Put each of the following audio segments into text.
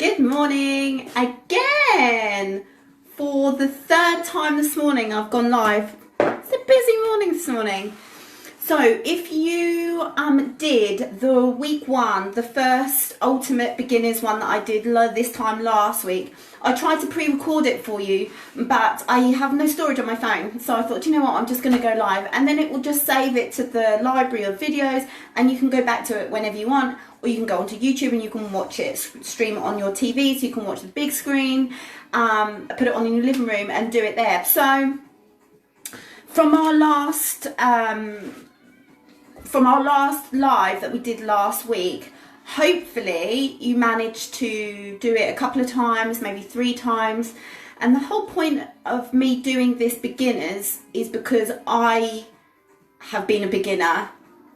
Good morning again. For the third time this morning I've gone live. It's a busy morning this morning. So if you did the week one, the first ultimate beginners one that I did this time last week, I tried to pre-record it for you, but I have no storage on my phone. So I thought, you know what, I'm just going to go live, and then it will just save it to the library of videos, and you can go back to it whenever you want, or you can go onto YouTube and you can watch it, stream it on your TV, so you can watch the big screen, put it on in your living room and do it there. So from our last live that we did last week, hopefully you managed to do it a couple of times, maybe 3 times. And the whole point of me doing this beginners is because I have been a beginner,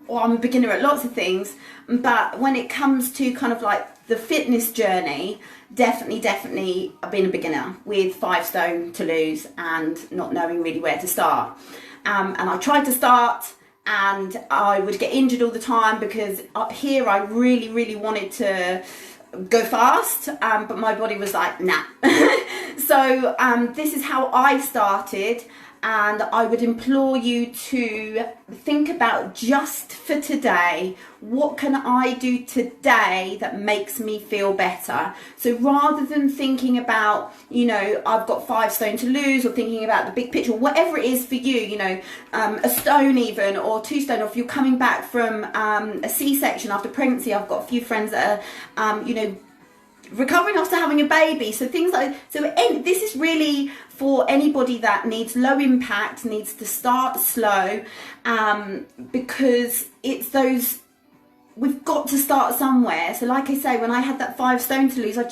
or I'm a beginner at lots of things, but when it comes to kind of like the fitness journey, definitely I've been a beginner with 5 stone to lose and not knowing really where to start. And I tried to start, and I would get injured all the time because up here I really wanted to go fast, but my body was like, nah. So this is how I started, and I would implore you to think about, just for today, what can I do today that makes me feel better? So rather than thinking about, you know, I've got 5 stone to lose, or thinking about the big picture, whatever it is for you, you know, a stone even, or 2 stone, or if you're coming back from a C-section after pregnancy. I've got a few friends that are, you know, recovering after having a baby, so things like, so this is really for anybody that needs low impact, needs to start slow, because it's those, we've got to start somewhere. So like I say, when I had that 5 stone to lose, I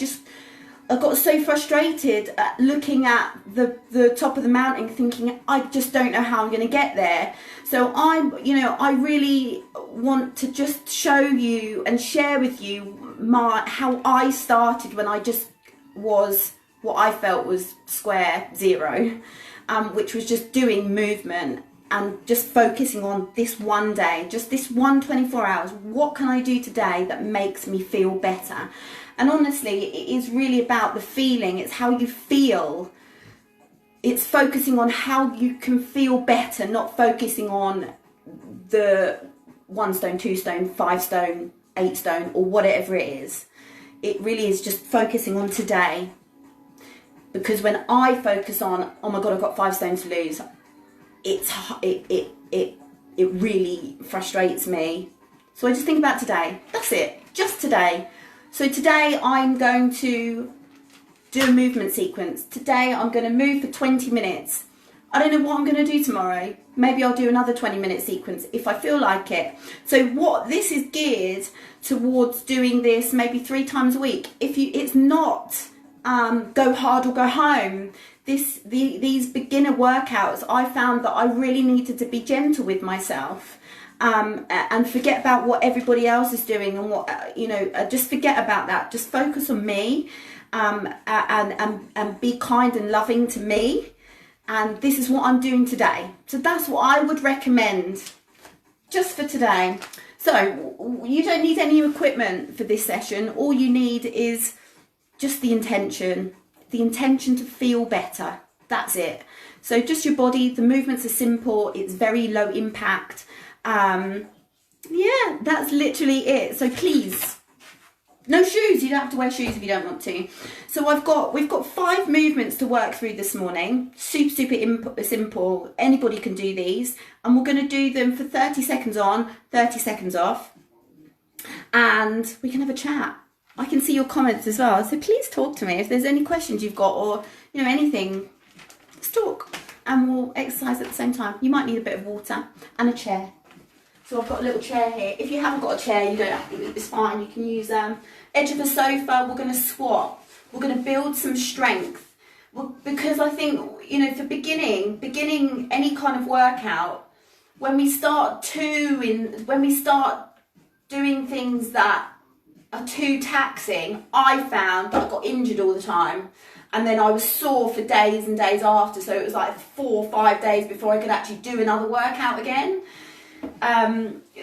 got so frustrated at looking at the top of the mountain, thinking I just don't know how I'm going to get there. So I really want to just show you and share with you how I started when I just was what I felt was square zero, which was just doing movement and just focusing on this one day, just this 24 hours. What can I do today that makes me feel better? And honestly, it is really about the feeling. It's how you feel. It's focusing on how you can feel better, not focusing on the 1 stone, 2 stone, 5 stone, 8 stone, or whatever it is. It really is just focusing on today. Because when I focus on, oh my God, I've got 5 stone to lose, it really frustrates me. So I just think about today. That's it, just today. So today I'm going to do a movement sequence. Today I'm going to move for 20 minutes. I don't know what I'm going to do tomorrow. Maybe I'll do another 20-minute sequence if I feel like it. So what this is geared towards, doing this maybe 3 times a week. It's not go hard or go home. These beginner workouts, I found that I really needed to be gentle with myself. And forget about what everybody else is doing, and what, just forget about that. Just focus on me, and be kind and loving to me. And this is what I'm doing today. So that's what I would recommend just for today. So you don't need any equipment for this session. All you need is just the intention to feel better. That's it. So just your body. The movements are simple. It's very low impact. Yeah, that's literally it. So please, no shoes. You don't have to wear shoes if you don't want to. So we've got 5 movements to work through this morning. Super simple. Anybody can do these, and we're going to do them for 30 seconds on, 30 seconds off, and we can have a chat. I can see your comments as well, so please talk to me if there's any questions you've got, or anything. Let's talk, and we'll exercise at the same time. You might need a bit of water and a chair. So I've got a little chair here. If you haven't got a chair, you don't have to, it's fine. You can use edge of a sofa. We're going to squat. We're going to build some strength. Well, because I think, for beginning any kind of workout, when we start doing things that are too taxing, I found that I got injured all the time. And then I was sore for days and days after. So it was like 4 or 5 days before I could actually do another workout again.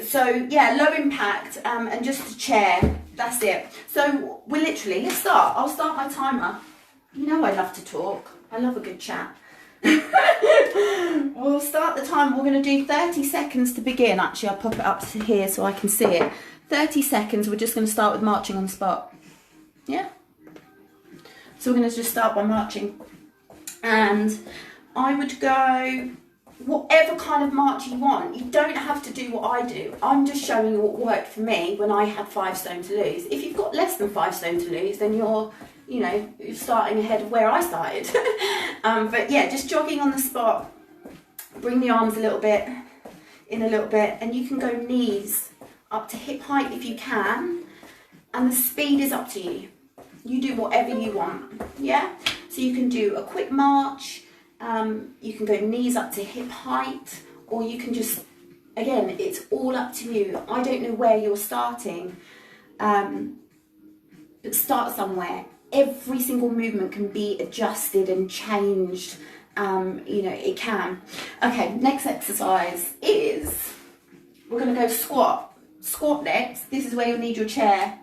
So yeah, low impact, and just a chair. That's it. So we're literally, let's start. I'll start my timer. You know I love to talk. I love a good chat. We'll start the time. We're going to do 30 seconds to begin. Actually, I'll pop it up to here so I can see it. 30 seconds. We're just going to start with marching on the spot. Yeah? So we're going to just start by marching. And I would go whatever kind of march you want. You don't have to do what I do. I'm just showing you what worked for me when I had 5 stone to lose. If you've got less than 5 stone to lose, then you're starting ahead of where I started. But yeah, just jogging on the spot. Bring the arms a little bit, in a little bit, and you can go knees up to hip height if you can. And the speed is up to you. You do whatever you want, yeah? So you can do a quick march, you can go knees up to hip height, or you can just, again, it's all up to you. I don't know where you're starting, but start somewhere. Every single movement can be adjusted and changed, it can. Okay, next exercise is, we're gonna go squat. Squat next. This is where you'll need your chair.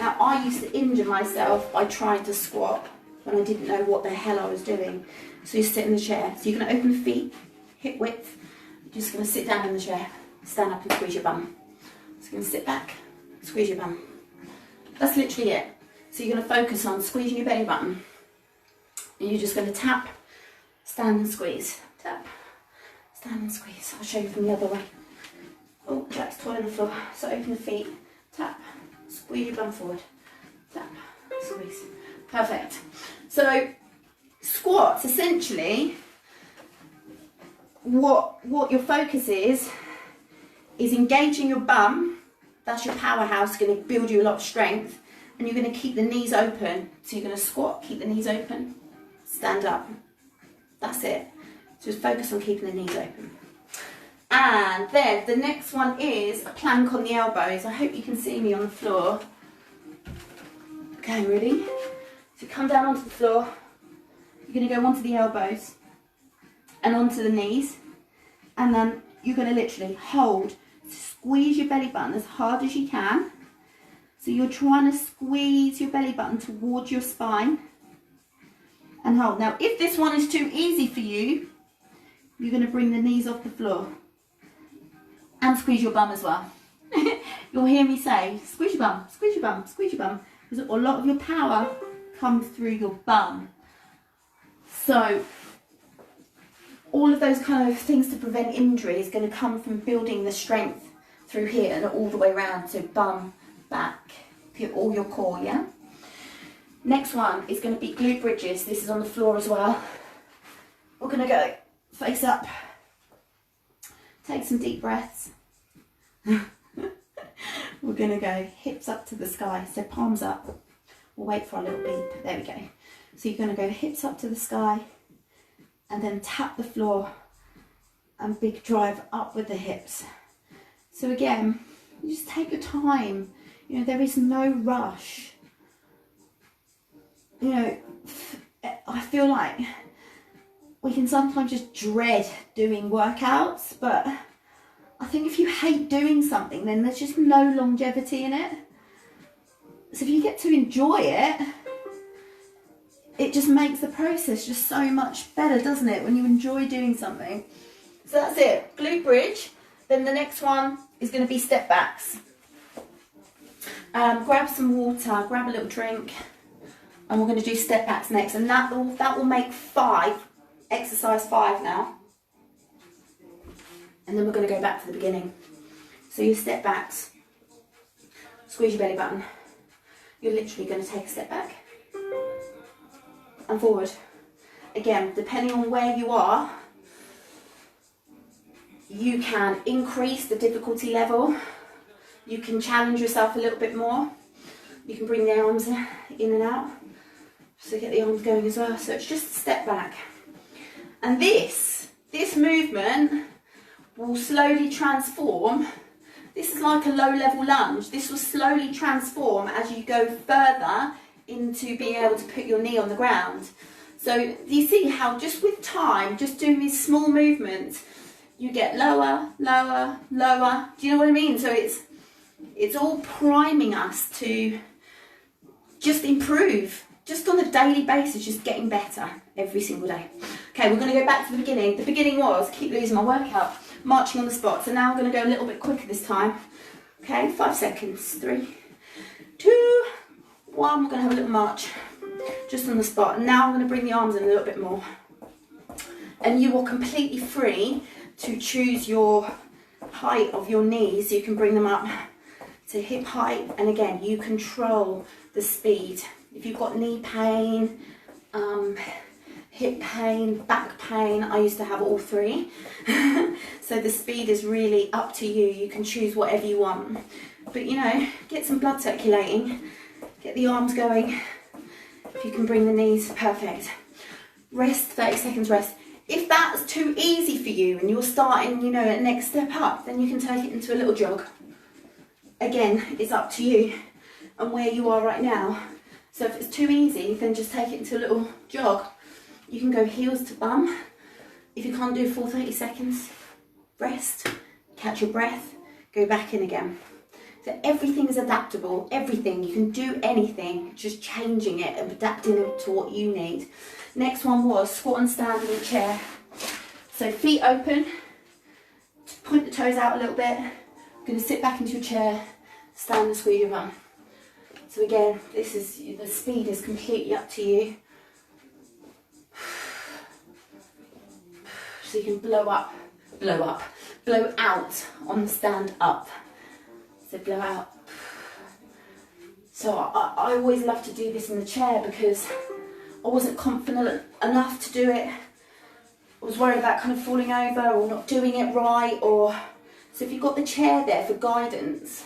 Now, I used to injure myself by trying to squat when I didn't know what the hell I was doing. So you sit in the chair. So you're going to open the feet, hip width. You're just going to sit down in the chair, stand up and squeeze your bum. So you're going to sit back, squeeze your bum. That's literally it. So you're going to focus on squeezing your belly button. And you're just going to tap, stand and squeeze. Tap, stand and squeeze. I'll show you from the other way. Oh, Jack's toiling on the floor. So open the feet, tap. Squeeze your bum forward, tap, squeeze. Perfect. So squats, essentially, what your focus is engaging your bum. That's your powerhouse, going to build you a lot of strength, and you're going to keep the knees open. So you're going to squat, keep the knees open, stand up. That's it. So just focus on keeping the knees open. And then the next one is a plank on the elbows. I hope you can see me on the floor. Okay, ready? So come down onto the floor. You're going to go onto the elbows and onto the knees. And then you're going to literally hold, squeeze your belly button as hard as you can. So you're trying to squeeze your belly button towards your spine. And hold. Now, if this one is too easy for you, you're going to bring the knees off the floor. And squeeze your bum as well. You'll hear me say, squeeze your bum, squeeze your bum, squeeze your bum. Because a lot of your power comes through your bum. So, all of those kind of things to prevent injury is going to come from building the strength through here and all the way around. So bum, back, all your core, yeah? Next one is going to be glute bridges. This is on the floor as well. We're going to go face up. Take some deep breaths. We're going to go hips up to the sky, so palms up. We'll wait for a little beep. There we go. So you're going to go hips up to the sky and then tap the floor and big drive up with the hips. So again, you just take your time. There is no rush. I feel like we can sometimes just dread doing workouts, but I think if you hate doing something, then there's just no longevity in it. So if you get to enjoy it, it just makes the process just so much better, doesn't it, when you enjoy doing something. So that's it, glute bridge. Then the next one is going to be step backs. Grab some water, grab a little drink, and we're going to do step backs next. And that will make 5. Exercise 5 now. And then we're going to go back to the beginning. So your step backs. Squeeze your belly button. You're literally going to take a step back. And forward. Again, depending on where you are, you can increase the difficulty level. You can challenge yourself a little bit more. You can bring the arms in and out. So get the arms going as well. So it's just a step back. And this movement will slowly transform. This is like a low-level lunge. This will slowly transform as you go further into being able to put your knee on the ground. So you see how just with time, just doing these small movements, you get lower, lower, lower. Do you know what I mean? So It's all priming us to just improve, just on a daily basis, just getting better every single day. Okay, we're going to go back to the beginning. The beginning was keep losing my workout, marching on the spot. So now I'm going to go a little bit quicker this time. Okay, 5 seconds. 3, 2, 1. We're going to have a little march just on the spot. And now I'm going to bring the arms in a little bit more. And you are completely free to choose your height of your knees. You can bring them up to hip height, and again, you control the speed. If you've got knee pain, hip pain, back pain, I used to have all three. So the speed is really up to you. You can choose whatever you want. But you know, get some blood circulating, get the arms going. If you can bring the knees, perfect. Rest, 30 seconds rest. If that's too easy for you and you're starting, you know, at next step up, then you can take it into a little jog. Again, it's up to you and where you are right now. So if it's too easy, then just take it into a little jog. You can go heels to bum. If you can't do a full 30 seconds, rest, catch your breath, go back in again. So everything is adaptable, everything. You can do anything, just changing it and adapting it to what you need. Next one was squat and stand in a chair. So feet open, point the toes out a little bit. I'm going to sit back into your chair, stand and squeeze your bum. So again, this is, the speed is completely up to you. So you can blow out on the stand up. So blow out. So I always love to do this in the chair because I wasn't confident enough to do it. I was worried about kind of falling over or not doing it right, or so if you've got the chair there for guidance,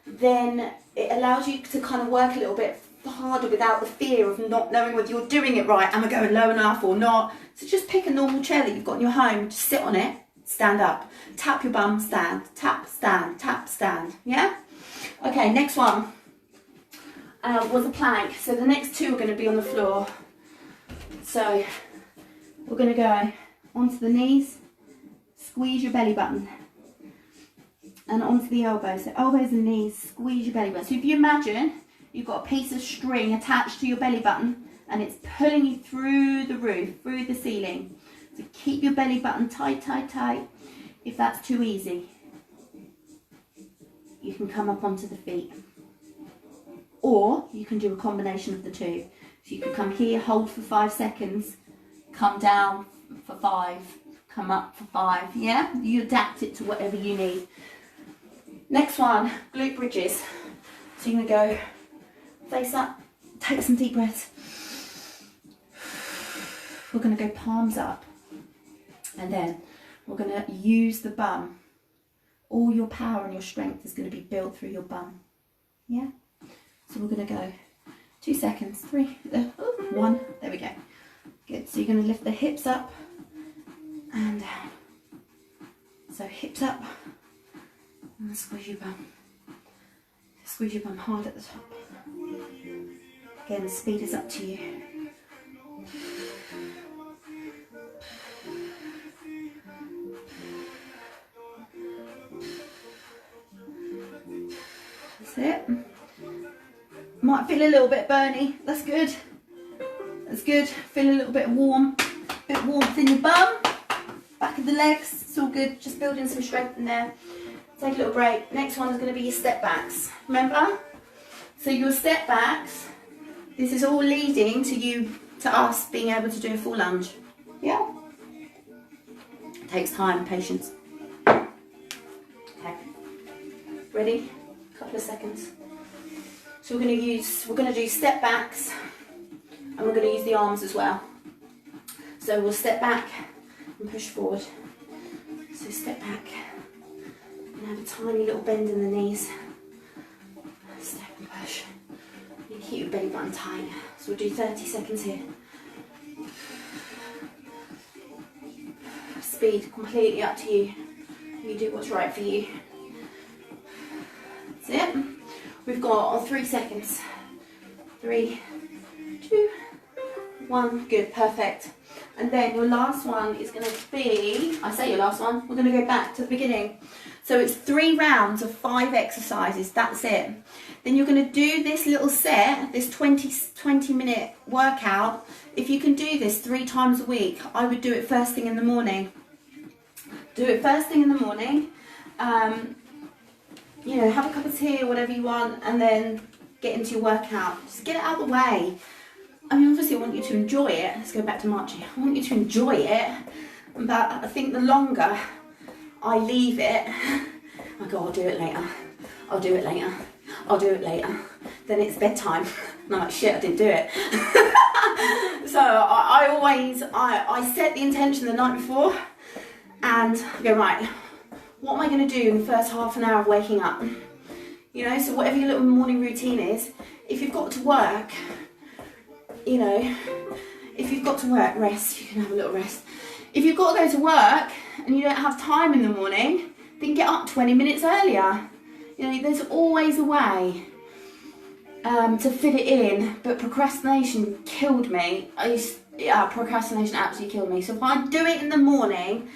then it allows you to kind of work a little bit harder without the fear of not knowing whether you're doing it right. Am I going low enough or not? So just pick a normal chair that you've got in your home, just sit on it, stand up, tap your bum, stand, tap, stand, tap, stand. Yeah? Okay, next one was a plank. So the next two are going to be on the floor. So we're going to go onto the knees, squeeze your belly button, and onto the elbows. So elbows and knees, squeeze your belly button. So if you imagine you've got a piece of string attached to your belly button and it's pulling you through the roof, through the ceiling. So keep your belly button tight, tight, tight. If that's too easy, you can come up onto the feet. Or you can do a combination of the two. So you can come here, hold for 5 seconds, come down for 5, come up for 5. Yeah? You adapt it to whatever you need. Next one, glute bridges. So you're going to go face up, take some deep breaths. We're going to go palms up. And then we're going to use the bum. All your power and your strength is going to be built through your bum. Yeah? So we're going to go 2 seconds, 3, 1, there we go. Good, so you're going to lift the hips up and down. So hips up and squeeze your bum. Squeeze your bum hard at the top. Again, the speed is up to you. That's it. Might feel a little bit burny. That's good. That's good. Feel a little bit warm. Bit warmth in your bum. Back of the legs. It's all good. Just building some strength in there. Take a little break. Next one is going to be your step backs. Remember? So your step backs, this is all leading to us being able to do a full lunge. Yeah? It takes time, patience. Okay. Ready? A couple of seconds. So we're going to do step backs, and we're going to use the arms as well. So we'll step back and push forward. So step back and have a tiny little bend in the knees. Step and push. You keep your belly button tight. So we'll do 30 seconds here. Speed completely up to you. You do what's right for you. That's it. We've got 3 seconds. 3, 2, 1. Good, perfect. And then your last one is going to be, I say your last one, we're going to go back to the beginning. So it's 3 rounds of 5 exercises, that's it. Then you're going to do this little set, this 20-minute workout. If you can do this 3 times a week, I would do it first thing in the morning. Do it first thing in the morning. You know, have a cup of tea or whatever you want, and then get into your workout. Just get it out of the way. I mean, obviously I want you to enjoy it. Let's go back to marching. I want you to enjoy it, but I think the longer I leave it, I go, I'll do it later. I'll do it later. I'll do it later. Then it's bedtime. And I'm like, shit, I didn't do it. So I always set the intention the night before, and I go, right, what am I going to do in the first half an hour of waking up? You know, so whatever your little morning routine is, if you've got to work, you know, if you've got to work, rest, you can have a little rest. If you've got to go to work and you don't have time in the morning, then get up 20 minutes earlier. You know, there's always a way to fit it in, but procrastination killed me. Procrastination absolutely killed me. So if I do it in the morning,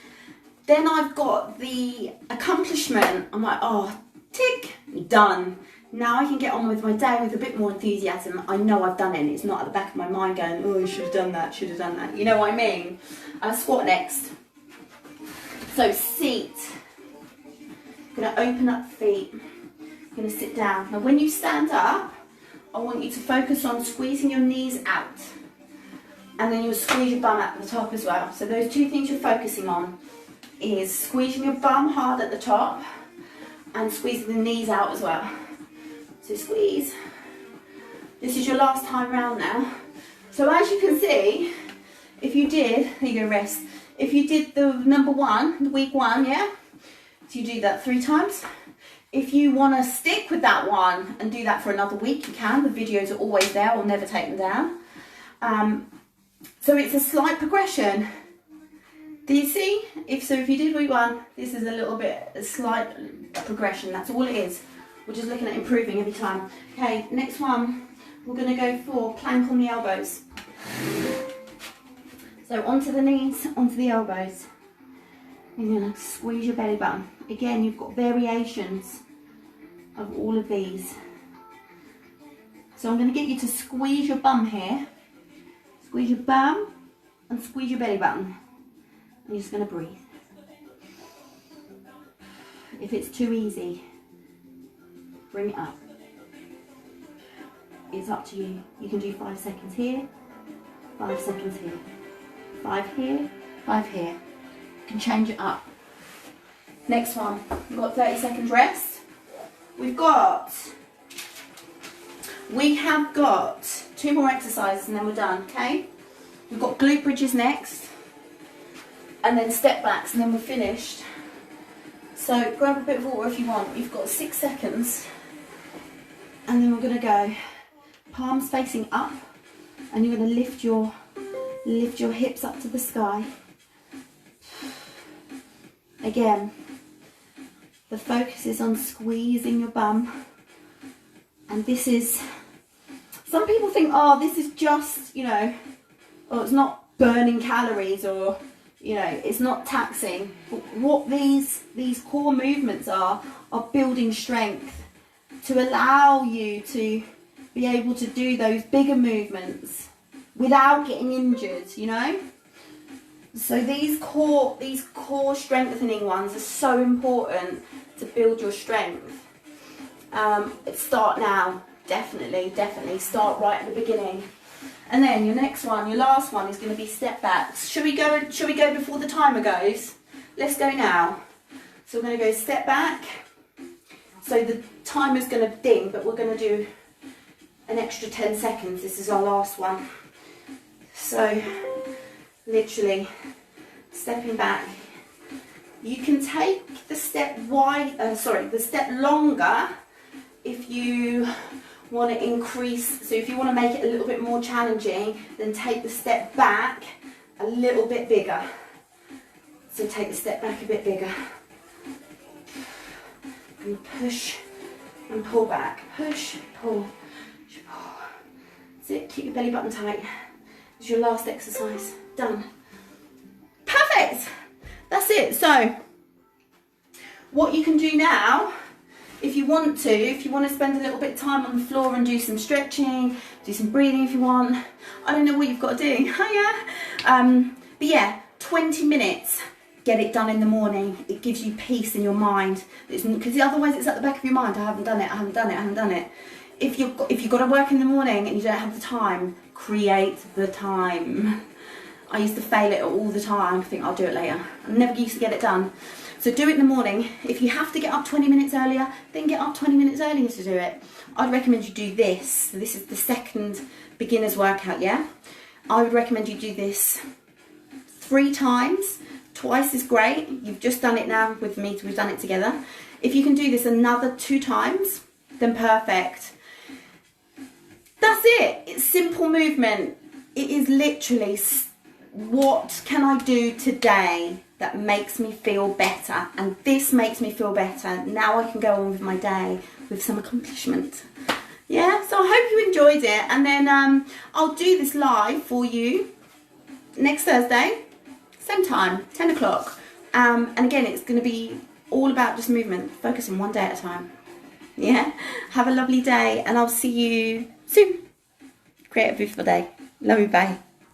then I've got the accomplishment. I'm like, oh, tick, done. Now I can get on with my day with a bit more enthusiasm. I know I've done it. It's not at the back of my mind going, oh, you should have done that, should have done that. You know what I mean? Squat next. So seat. I'm going to open up the feet. I'm going to sit down. Now when you stand up, I want you to focus on squeezing your knees out. And then you'll squeeze your bum at the top as well. So those 2 things you're focusing on is squeezing your bum hard at the top and squeezing the knees out as well. So squeeze. This is your last time round now. So as you can see, if you did, there you go, rest. If you did the number 1, the week 1, yeah? So you do that 3 times. If you want to stick with that one and do that for another week, you can. The videos are always there. I'll never take them down. So it's a slight progression. Do you see? If you did week 1, this is a slight progression. That's all it is. We're just looking at improving every time. Okay, next one, we're going to go for plank on the elbows. So onto the knees, onto the elbows. You're going to squeeze your belly button. Again, you've got variations of all of these. So I'm going to get you to squeeze your bum here. Squeeze your bum and squeeze your belly button. And you're just going to breathe. If it's too easy, bring it up. It's up to you. You can do 5 seconds here, 5 seconds here, 5 here, 5 here. You can change it up. Next one, we've got 30 seconds rest. We have got 2 more exercises and then we're done, okay? We've got glute bridges next, and then step backs, and then we're finished. So grab a bit of water if you want. You've got 6 seconds, and then we're going to go palms facing up, and you're going to lift your hips up to the sky. Again, the focus is on squeezing your bum, and this is, some people think, oh, this is just, you know, oh, it's not burning calories, or, you know, it's not taxing. But what these core movements are building strength to allow you to be able to do those bigger movements without getting injured, you know. So these core strengthening ones are so important to build your strength. Start now, definitely start right at the beginning. And then your next one, your last one, is going to be step backs. Should we go before the timer goes? Let's go now. So we're going to go step back. So the timer's going to ding, but we're going to do an extra 10 seconds. This is our last one. So literally stepping back. You can take the step the step longer if you want to increase. So if you want to make it a little bit more challenging, then take the step back a little bit bigger. So take the step back a bit bigger. And push and pull back. Push, pull, pull. That's it. Keep your belly button tight. It's your last exercise. Done. Perfect. That's it. So What you can do now, if you want to spend a little bit of time on the floor and do some stretching, do some breathing if you want. I don't know what you've got to do. But yeah, 20 minutes. Get it done in the morning. It gives you peace in your mind. Because otherwise it's at the back of your mind. I haven't done it, I haven't done it, I haven't done it. If you've got to work in the morning and you don't have the time, create the time. I used to fail it all the time. I think I'll do it later. I never used to get it done. So do it in the morning. If you have to get up 20 minutes earlier, then get up 20 minutes earlier to do it. I'd recommend you do this. So this is the second beginner's workout, yeah? I would recommend you do this 3 times. Twice is great. You've just done it now with me. We've done it together. If you can do this another 2 times, then perfect. That's it. It's simple movement. It is literally, what can I do today that makes me feel better? And this makes me feel better. Now I can go on with my day with some accomplishment. Yeah, so I hope you enjoyed it. And then I'll do this live for you next Thursday. Same time, 10 o'clock. And again, it's going to be all about just movement, focusing one day at a time. Yeah? Have a lovely day, and I'll see you soon. Create a beautiful day. Love you, bye.